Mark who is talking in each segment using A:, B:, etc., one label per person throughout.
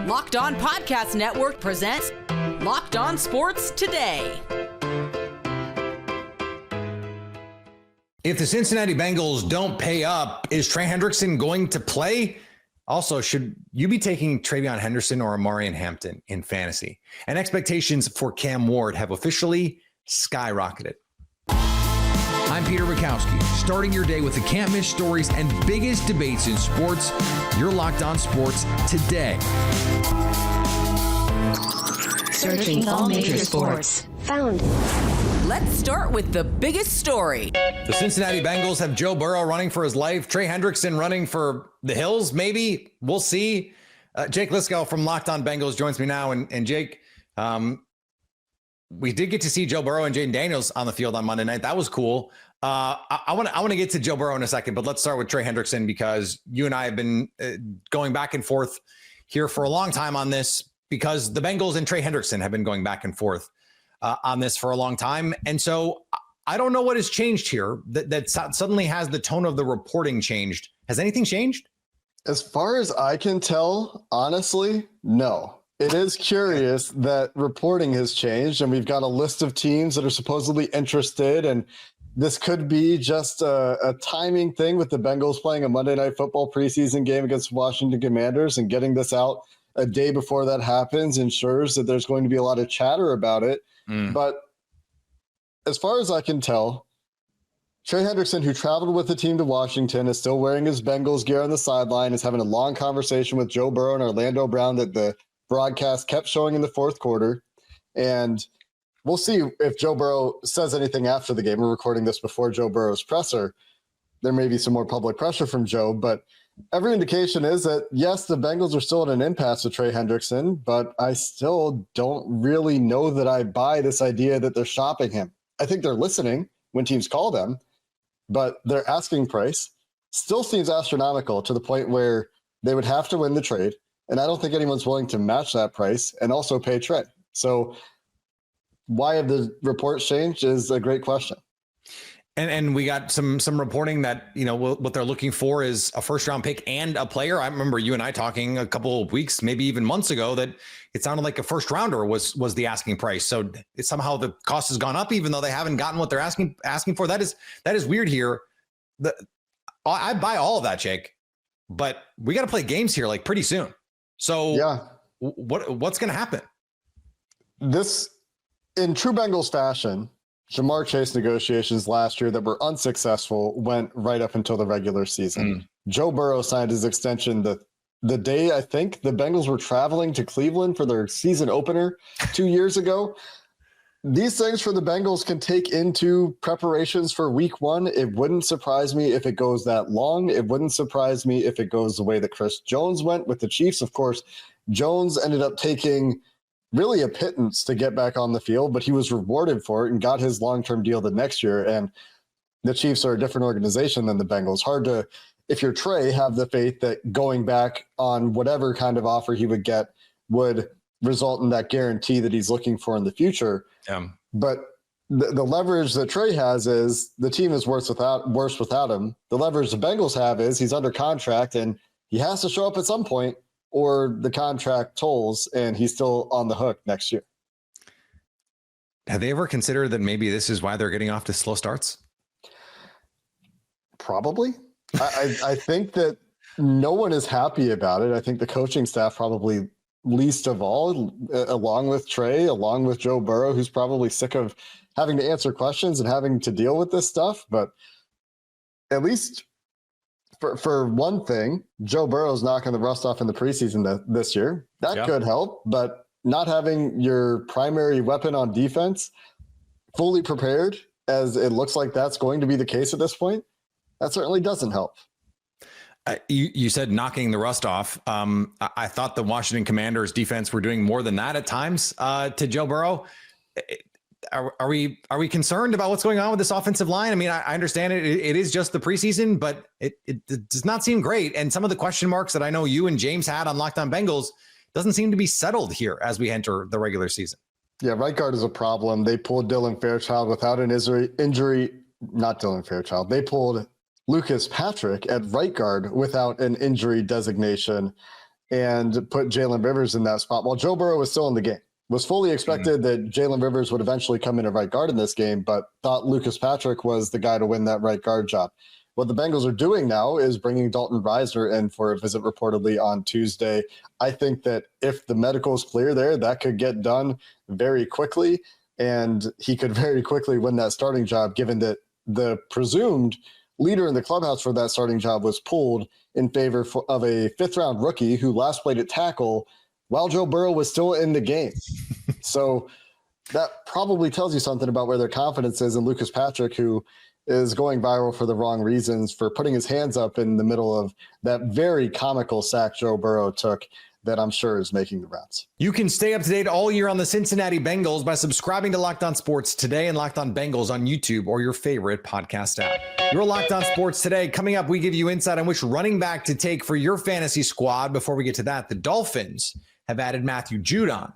A: Locked On Podcast Network presents Locked On Sports Today.
B: If the Cincinnati Bengals don't pay up, is Trey Hendrickson going to play? Also, should you be taking TreVeyon Henderson or Omarion Hampton in fantasy? And expectations for Cam Ward have officially skyrocketed.
C: I'm Peter Bukowski, starting your day with the can't miss stories and biggest debates in sports. You're Locked On Sports Today.
D: Searching all major sports. Found.
A: Let's start with the biggest story.
B: The Cincinnati Bengals have Joe Burrow running for his life, Trey Hendrickson running for the hills, maybe. We'll see. Jake Liscow from Locked On Bengals joins me now. And Jake, we did get to see Joe Burrow and Jaden Daniels on the field on Monday night. That was cool. I want to get to Joe Burrow in a second, but let's start with Trey Hendrickson because you and I have been going back and forth here for a long time on this because the Bengals and Trey Hendrickson have been going back and forth on this for a long time. And so I don't know what has changed here that suddenly has the tone of the reporting changed. Has anything changed?
E: As far as I can tell, honestly, no. It is curious that reporting has changed and we've got a list of teams that are supposedly interested, and this could be just a timing thing with the Bengals playing a Monday Night Football preseason game against Washington Commanders, and getting this out a day before that happens ensures that there's going to be a lot of chatter about it. But as far as I can tell, Trey Hendrickson, who traveled with the team to Washington, is still wearing his Bengals gear on the sideline, is having a long conversation with Joe Burrow and Orlando Brown that the broadcast kept showing in the fourth quarter. And we'll see if Joe Burrow says anything after the game. We're recording this before Joe Burrow's presser. There may be some more public pressure from Joe, but every indication is that, yes, the Bengals are still at an impasse with Trey Hendrickson, but I still don't really know that I buy this idea that they're shopping him. I think they're listening when teams call them, but their asking price still seems astronomical to the point where they would have to win the trade. And I don't think anyone's willing to match that price and also pay Trey. So why have the reports changed is a great question.
B: And we got some reporting that, you know, what they're looking for is a first round pick and a player. I remember you and I talking a couple of weeks, maybe even months ago, that it sounded like a first rounder was the asking price. So somehow the cost has gone up, even though they haven't gotten what they're asking for. That is weird here. I buy all of that, Jake, but we got to play games here like pretty soon. So yeah, what's going to happen? This,
E: in true Bengals fashion, Jamar Chase negotiations last year that were unsuccessful went right up until the regular season. Joe Burrow signed his extension the day, I think, the Bengals were traveling to Cleveland for their season opener 2 years ago. These things for the Bengals can take into preparations for week one. It wouldn't surprise me if it goes that long. It wouldn't surprise me if it goes the way that Chris Jones went with the Chiefs. Of course, Jones ended up taking really a pittance to get back on the field, but he was rewarded for it and got his long-term deal the next year. And the Chiefs are a different organization than the Bengals. Hard to, if you're Trey, have the faith that going back on whatever kind of offer he would get would result in that guarantee that he's looking for in the future. But the leverage that Trey has is the team is worse without him. The leverage the Bengals have is he's under contract and he has to show up at some point, or the contract tolls and he's still on the hook next year.
B: Have they ever considered that maybe this is why they're getting off to slow starts?
E: Probably. I think that no one is happy about it. I think the coaching staff probably least of all, along with Trey, along with Joe Burrow, who's probably sick of having to answer questions and having to deal with this stuff. But at least for one thing, Joe Burrow's knocking the rust off in the preseason this year. That could help, but not having your primary weapon on defense fully prepared, as it looks like that's going to be the case at this point, that certainly doesn't help.
B: You said knocking the rust off. I thought the Washington Commanders defense were doing more than that at times to Joe Burrow. Are we concerned about what's going on with this offensive line? I mean, I understand it is just the preseason, but it does not seem great. And some of the question marks that I know you and James had on Locked On Bengals doesn't seem to be settled here as we enter the regular season.
E: Yeah, right guard is a problem. They pulled Dylan Fairchild without an injury. Not Dylan Fairchild. They pulled Lucas Patrick at right guard without an injury designation. and put Jalen Rivers in that spot while Joe Burrow was still in the game. Was fully expected that Jalen Rivers would eventually come in at right guard in this game, but thought Lucas Patrick was the guy to win that right guard job. What the Bengals are doing now is bringing Dalton Risner in for a visit reportedly on Tuesday. I think that if the medical is clear there, that could get done very quickly, and he could very quickly win that starting job, given that the presumed leader in the clubhouse for that starting job was pulled in favor of a fifth-round rookie who last played at tackle while Joe Burrow was still in the game. So that probably tells you something about where their confidence is in Lucas Patrick, who is going viral for the wrong reasons, for putting his hands up in the middle of that very comical sack Joe Burrow took that I'm sure is making the rounds.
B: You can stay up to date all year on the Cincinnati Bengals by subscribing to Locked On Sports Today and Locked On Bengals on YouTube or your favorite podcast app. Your Locked On Sports Today. Coming up, we give you insight on which running back to take for your fantasy squad. Before we get to that, the Dolphins have added Matthew Judon.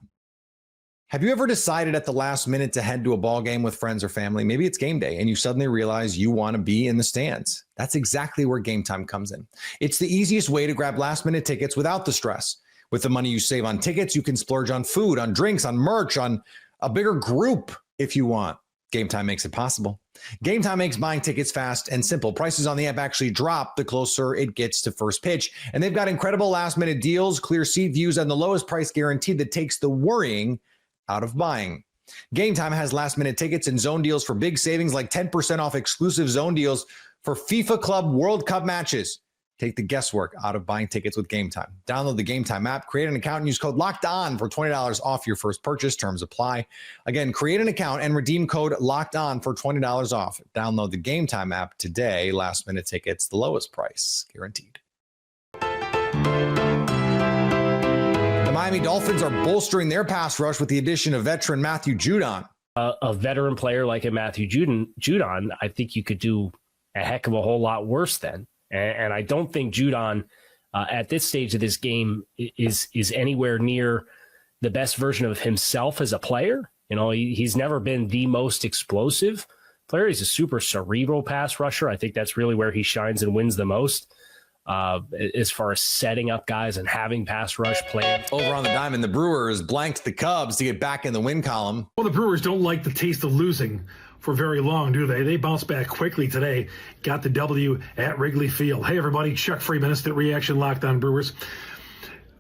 B: Have you ever decided at the last minute to head to a ball game with friends or family? Maybe it's game day and you suddenly realize you want to be in the stands. That's exactly where Game Time comes in. It's the easiest way to grab last minute tickets without the stress. With the money you save on tickets, you can splurge on food, on drinks, on merch, on a bigger group if you want. Game Time makes it possible. Game Time makes buying tickets fast and simple. Prices on the app actually drop the closer it gets to first pitch. And they've got incredible last minute deals, clear seat views, and the lowest price guarantee that takes the worrying out of buying. Game Time has last minute tickets and zone deals for big savings, like 10% off exclusive zone deals for FIFA Club World Cup matches. Take the guesswork out of buying tickets with Game Time. Download the Game Time app, create an account, and use code LOCKEDON for $20 off your first purchase. Terms apply. Again, create an account and redeem code LOCKEDON for $20 off. Download the Game Time app today. Last minute tickets, the lowest price guaranteed. The Miami Dolphins are bolstering their pass rush with the addition of veteran Matthew Judon.
F: A veteran player like a Matthew Judon, I think you could do a heck of a whole lot worse than. And I don't think Judon at this stage of this game is anywhere near the best version of himself as a player. You know, he's never been the most explosive player. He's a super cerebral pass rusher. I think that's really where he shines and wins the most as far as setting up guys and having pass rush play.
B: Over on the diamond, the Brewers blanked the Cubs to get back in the win column.
G: Well, the Brewers don't like the taste of losing for very long, do they? They bounced back quickly today, got the W at Wrigley Field. Hey, everybody, Chuck Freeman, Instant Reaction, Locked On Brewers.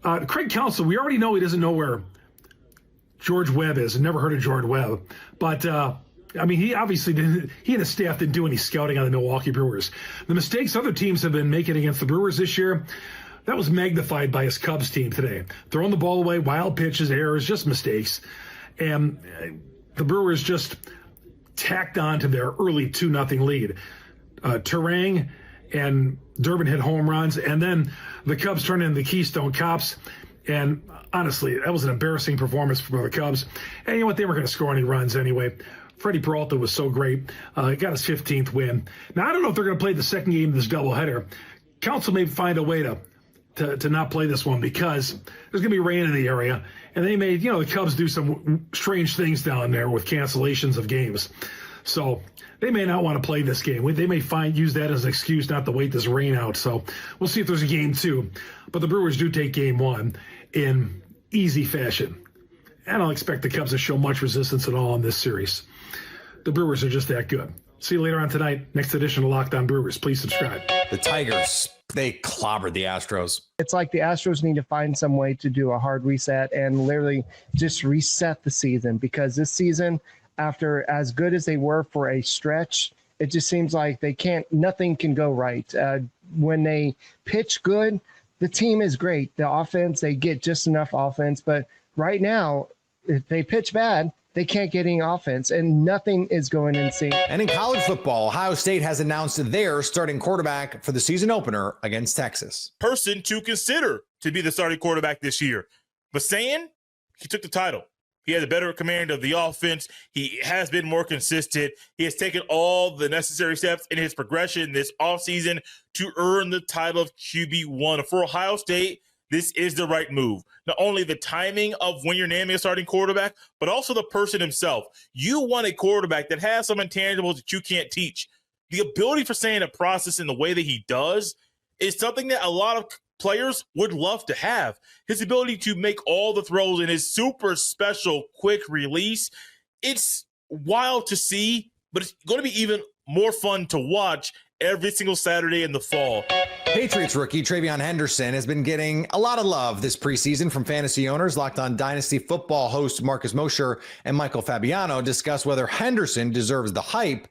G: Craig Counsell, we already know he doesn't know where George Webb is. I've never heard of George Webb. But, I mean, he obviously didn't, he and his staff didn't do any scouting on the Milwaukee Brewers. The mistakes other teams have been making against the Brewers this year, that was magnified by his Cubs team today. Throwing the ball away, wild pitches, errors, just mistakes. And the Brewers just tacked on to their early 2-0 lead. Terang and Durbin hit home runs, and then the Cubs turned in the Keystone Cops. And honestly, that was an embarrassing performance for the Cubs. And you know what? They weren't going to score any runs anyway. Freddie Peralta was so great. He got his 15th win. Now, I don't know if they're going to play the second game of this doubleheader. Counsell may find a way to not play this one because there's going to be rain in the area. And they may, the Cubs do some strange things down there with cancellations of games. So they may not want to play this game. They may use that as an excuse not to wait this rain out. So we'll see if there's a game 2. But the Brewers do take game 1 in easy fashion. I don't expect the Cubs to show much resistance at all in this series. The Brewers are just that good. See you later on tonight. Next edition of Locked On Brewers. Please subscribe.
B: The Tigers, they clobbered the Astros.
H: It's like the Astros need to find some way to do a hard reset and literally just reset the season, because this season, after as good as they were for a stretch, it just seems like nothing can go right. When they pitch good, the team is great. The offense, they get just enough offense. But right now, if they pitch bad, they can't get any offense, and nothing is going in sync.
B: And in college football, Ohio State has announced their starting quarterback for the season opener against Texas.
I: Person to consider to be the starting quarterback this year. But saying he took the title. He has a better command of the offense. He has been more consistent. He has taken all the necessary steps in his progression this offseason to earn the title of QB1. For Ohio State, this is the right move. Not only the timing of when you're naming a starting quarterback, but also the person himself. You want a quarterback that has some intangibles that you can't teach. The ability for Sam to process in the way that he does is something that a lot of players would love to have. His ability to make all the throws in his super special quick release, it's wild to see, but it's going to be even more fun to watch every single Saturday in the fall.
B: Patriots rookie TreVeyon Henderson has been getting a lot of love this preseason from fantasy owners. Locked On Dynasty Football host Marcus Mosher and Michael Fabiano discuss whether Henderson deserves the hype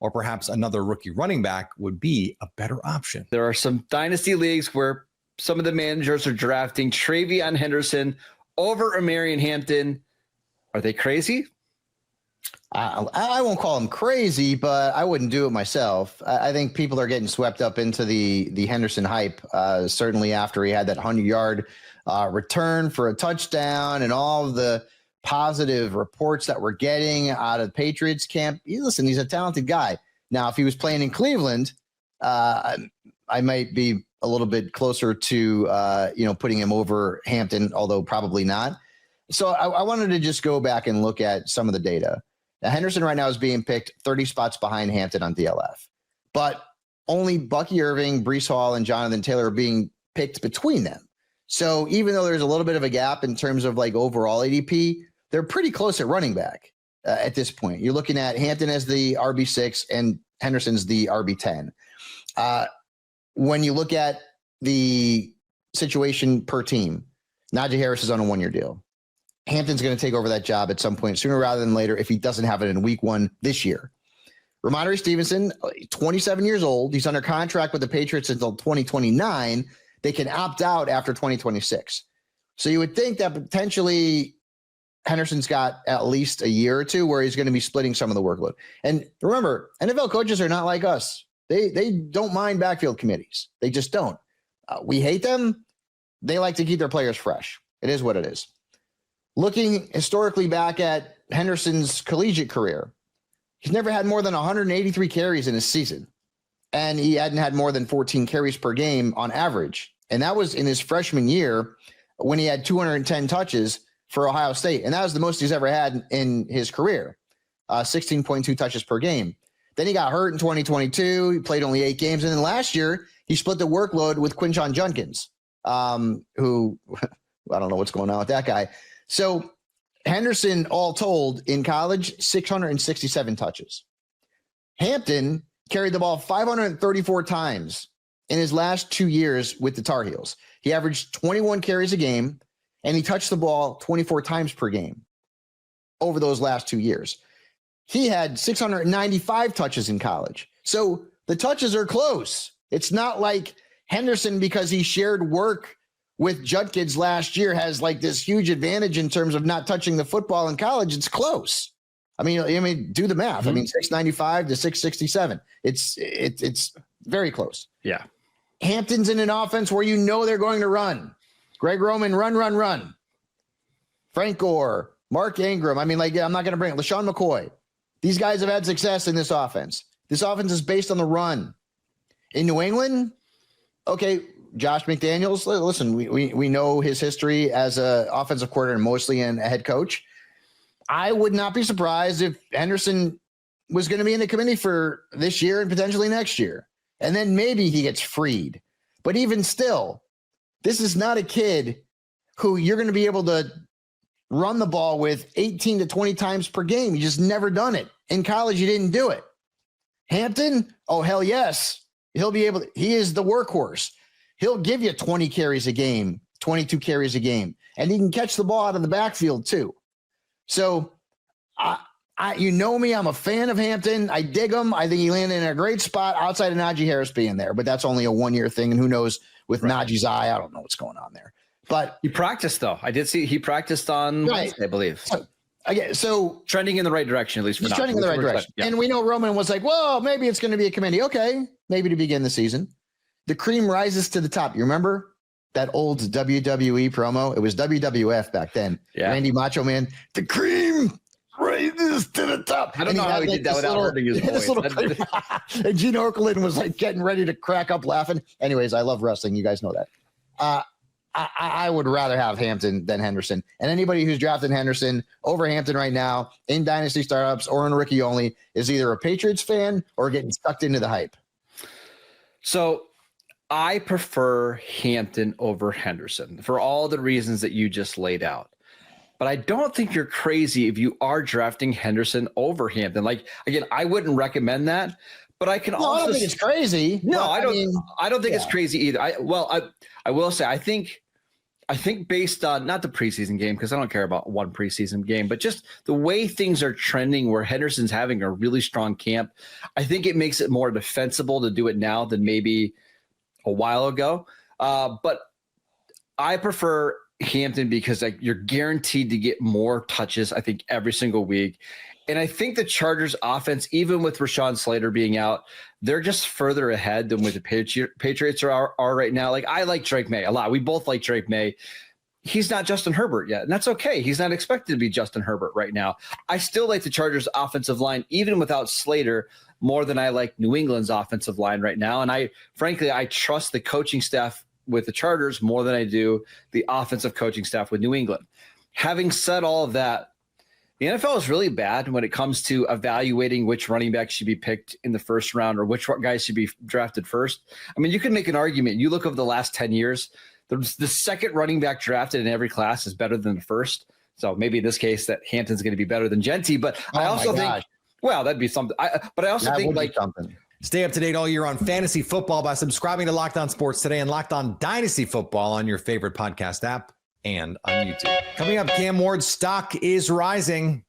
B: or perhaps another rookie running back would be a better option.
J: There are some dynasty leagues where some of the managers are drafting TreVeyon Henderson over Omarion Hampton. Are they crazy?
K: I won't call him crazy, but I wouldn't do it myself. I think people are getting swept up into the Henderson hype, certainly after he had that 100-yard return for a touchdown and all of the positive reports that we're getting out of Patriots camp. Listen, he's a talented guy. Now, if he was playing in Cleveland, I might be a little bit closer to, putting him over Hampton, although probably not. So I wanted to just go back and look at some of the data. Now, Henderson right now is being picked 30 spots behind Hampton on DLF, but only Bucky Irving, Breece Hall, and Jonathan Taylor are being picked between them. So even though there's a little bit of a gap in terms of like overall ADP, they're pretty close at running back at this point. You're looking at Hampton as the RB6 and Henderson's the RB10. When you look at the situation per team, Najee Harris is on a 1-year deal. Hampton's going to take over that job at some point sooner rather than later if he doesn't have it in week 1 this year. Ramondre Stevenson, 27 years old. He's under contract with the Patriots until 2029. They can opt out after 2026. So you would think that potentially Henderson's got at least a year or two where he's going to be splitting some of the workload. And remember, NFL coaches are not like us. They don't mind backfield committees. They just don't. We hate them. They like to keep their players fresh. It is what it is. Looking historically back at Henderson's collegiate career, he's never had more than 183 carries in his season, and he hadn't had more than 14 carries per game on average. And that was in his freshman year when he had 210 touches for Ohio State. And that was the most he's ever had in his career, 16.2 touches per game. Then he got hurt in 2022. He played only 8 games. And then last year, he split the workload with Quinshon Judkins, who I don't know what's going on with that guy. So Henderson, all told, in college, 667 touches. Hampton carried the ball 534 times in his last 2 years with the Tar Heels. He averaged 21 carries a game, and he touched the ball 24 times per game over those last 2 years. He had 695 touches in college. So the touches are close. It's not like Henderson, because he shared work with Judkins last year, has like this huge advantage in terms of not touching the football in college. It's close. I mean, do the math. Mm-hmm. I mean, 695 to 667. It's very close.
J: Yeah.
K: Hampton's in an offense where they're going to run. Greg Roman, run. Frank Gore, Mark Ingram. I mean, I'm not going to bring LaShawn McCoy. These guys have had success in this offense. This offense is based on the run. In New England, okay, Josh McDaniels, listen, we know his history as an offensive coordinator and mostly a head coach. I would not be surprised if Henderson was going to be in the committee for this year and potentially next year. And then maybe he gets freed. But even still, this is not a kid who you're going to be able to run the ball with 18 to 20 times per game. You just never done it. In college, you didn't do it. Hampton, oh, hell yes. He is the workhorse. He'll give you 20 carries a game, 22 carries a game, and he can catch the ball out of the backfield too. So, me, I'm a fan of Hampton. I dig him. I think he landed in a great spot outside of Najee Harris being there, but that's only a 1-year thing. And who knows with Najee's eye, I don't know what's going on there. But
J: he practiced, though. I did see he practiced on Wednesday, I believe.
K: So
J: trending in the right direction, at least.
K: He's trending in the right direction. Yeah. And we know Roman was like, well, maybe it's going to be a committee. Okay, maybe to begin the season. The cream rises to the top. You remember that old WWE promo? It was WWF back then. Yeah. Randy Macho Man, the cream rises to the top.
J: I don't know how he did that without hurting his voice.
K: And Gene Okerlund was like getting ready to crack up laughing. Anyways, I love wrestling. You guys know that. I would rather have Hampton than Henderson. And anybody who's drafted Henderson over Hampton right now in dynasty startups or in rookie only is either a Patriots fan or getting sucked into the hype.
J: So I prefer Hampton over Henderson for all the reasons that you just laid out. But I don't think you're crazy if you are drafting Henderson over Hampton. Like, again, I wouldn't recommend that, but I can also.
K: I don't think it's crazy.
J: No, I don't think it's crazy either. I will say, I think based on not the preseason game, because I don't care about one preseason game, but just the way things are trending where Henderson's having a really strong camp, I think it makes it more defensible to do it now than maybe a while ago. But I prefer Hampton because you're guaranteed to get more touches, I think, every single week. And I think the Chargers offense, even with Rashawn Slater being out, they're just further ahead than with the Patriots are right now. Like, I like Drake May a lot. We both like Drake May. He's not Justin Herbert yet, and that's okay. He's not expected to be Justin Herbert right now. I still like the Chargers offensive line, even without Slater, more than I like New England's offensive line right now. And I trust the coaching staff with the Chargers more than I do the offensive coaching staff with New England. Having said all of that, the NFL is really bad when it comes to evaluating which running back should be picked in the first round or which guys should be drafted first. I mean, you can make an argument. You look over the last 10 years, the second running back drafted in every class is better than the first. So maybe in this case that Hampton's going to be better than Genty. But I also think, well, that'd be something. But I also think like something.
B: Stay up to date all year on fantasy football by subscribing to Locked On Sports Today and Locked On Dynasty Football on your favorite podcast app and on YouTube. Coming up, Cam Ward's stock is rising.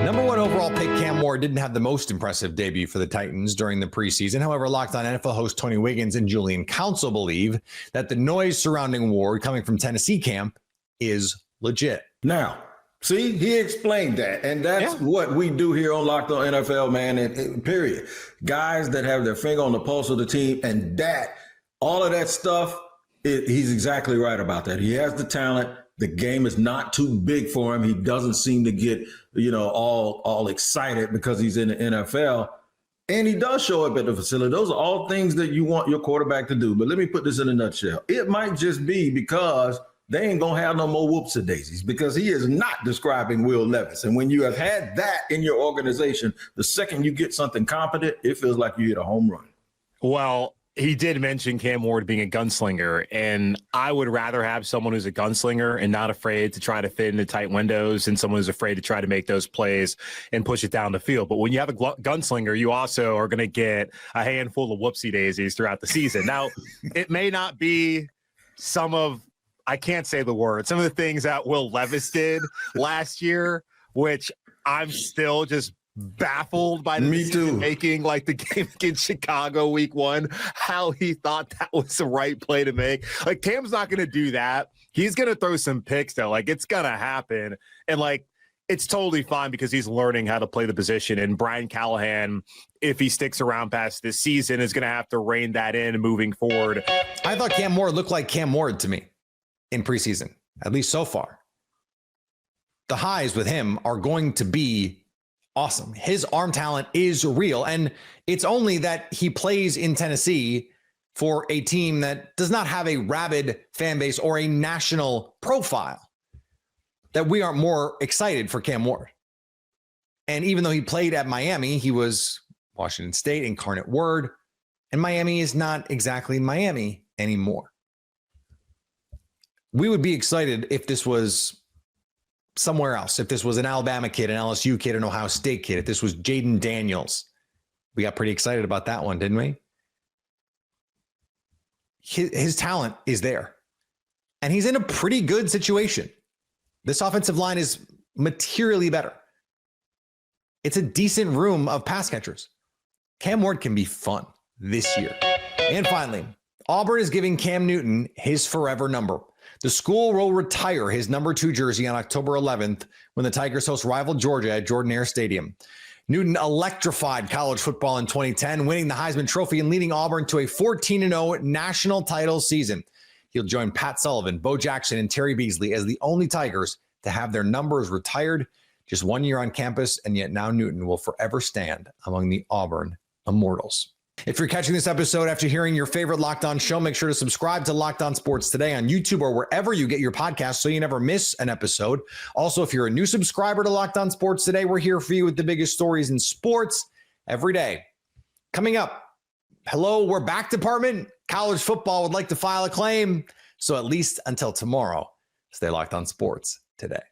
B: Number one overall pick Cam Ward didn't have the most impressive debut for the Titans during the preseason. However, Locked On NFL host Tony Wiggins and Julian Council believe that the noise surrounding Ward coming from Tennessee camp is legit.
L: Now, see, he explained that. And that's what we do here on Locked On NFL, man, and period. Guys that have their finger on the pulse of the team, and that, all of that stuff, he's exactly right about that. He has the talent. The game is not too big for him. He doesn't seem to get, all excited because he's in the NFL. And he does show up at the facility. Those are all things that you want your quarterback to do. But let me put this in a nutshell. It might just be because they ain't going to have no more whoops-a-daisies, because he is not describing Will Levis. And when you have had that in your organization, the second you get something competent, it feels like you hit a home run.
M: Well, he did mention Cam Ward being a gunslinger, and I would rather have someone who's a gunslinger and not afraid to try to fit into tight windows and someone who's afraid to try to make those plays and push it down the field. But when you have a gunslinger, you also are going to get a handful of whoopsie daisies throughout the season. Now, it may not be I can't say the word, some of the things that Will Levis did last year, which I'm still just baffled by the decision making, like the game against Chicago week 1, how he thought that was the right play to make. Like, Cam's not going to do that. He's going to throw some picks though. Like, it's going to happen. And like, it's totally fine because he's learning how to play the position. And Brian Callahan, if he sticks around past this season, is going to have to rein that in moving forward.
B: I thought Cam Ward looked like Cam Ward to me in preseason, at least so far. The highs with him are going to be awesome. His arm talent is real. And it's only that he plays in Tennessee for a team that does not have a rabid fan base or a national profile that we aren't more excited for Cam Ward. And even though he played at Miami, he was Washington State, Incarnate Word, and Miami is not exactly Miami anymore. We would be excited if this was somewhere else, if this was an Alabama kid, an LSU kid, an Ohio State kid, if this was Jaden Daniels. We got pretty excited about that one, didn't we? His talent is there. And he's in a pretty good situation. This offensive line is materially better. It's a decent room of pass catchers. Cam Ward can be fun this year. And finally, Auburn is giving Cam Newton his forever number. The school will retire his number 2 jersey on October 11th when the Tigers host rival Georgia at Jordan-Hare Stadium. Newton electrified college football in 2010, winning the Heisman Trophy and leading Auburn to a 14-0 national title season. He'll join Pat Sullivan, Bo Jackson, and Terry Beasley as the only Tigers to have their numbers retired. Just 1 year on campus, and yet now Newton will forever stand among the Auburn Immortals. If you're catching this episode after hearing your favorite Locked On show, make sure to subscribe to Locked On Sports Today on YouTube or wherever you get your podcasts so you never miss an episode. Also, if you're a new subscriber to Locked On Sports Today, we're here for you with the biggest stories in sports every day. Coming up, hello, we're back department. College football would like to file a claim. So at least until tomorrow, stay locked on sports today.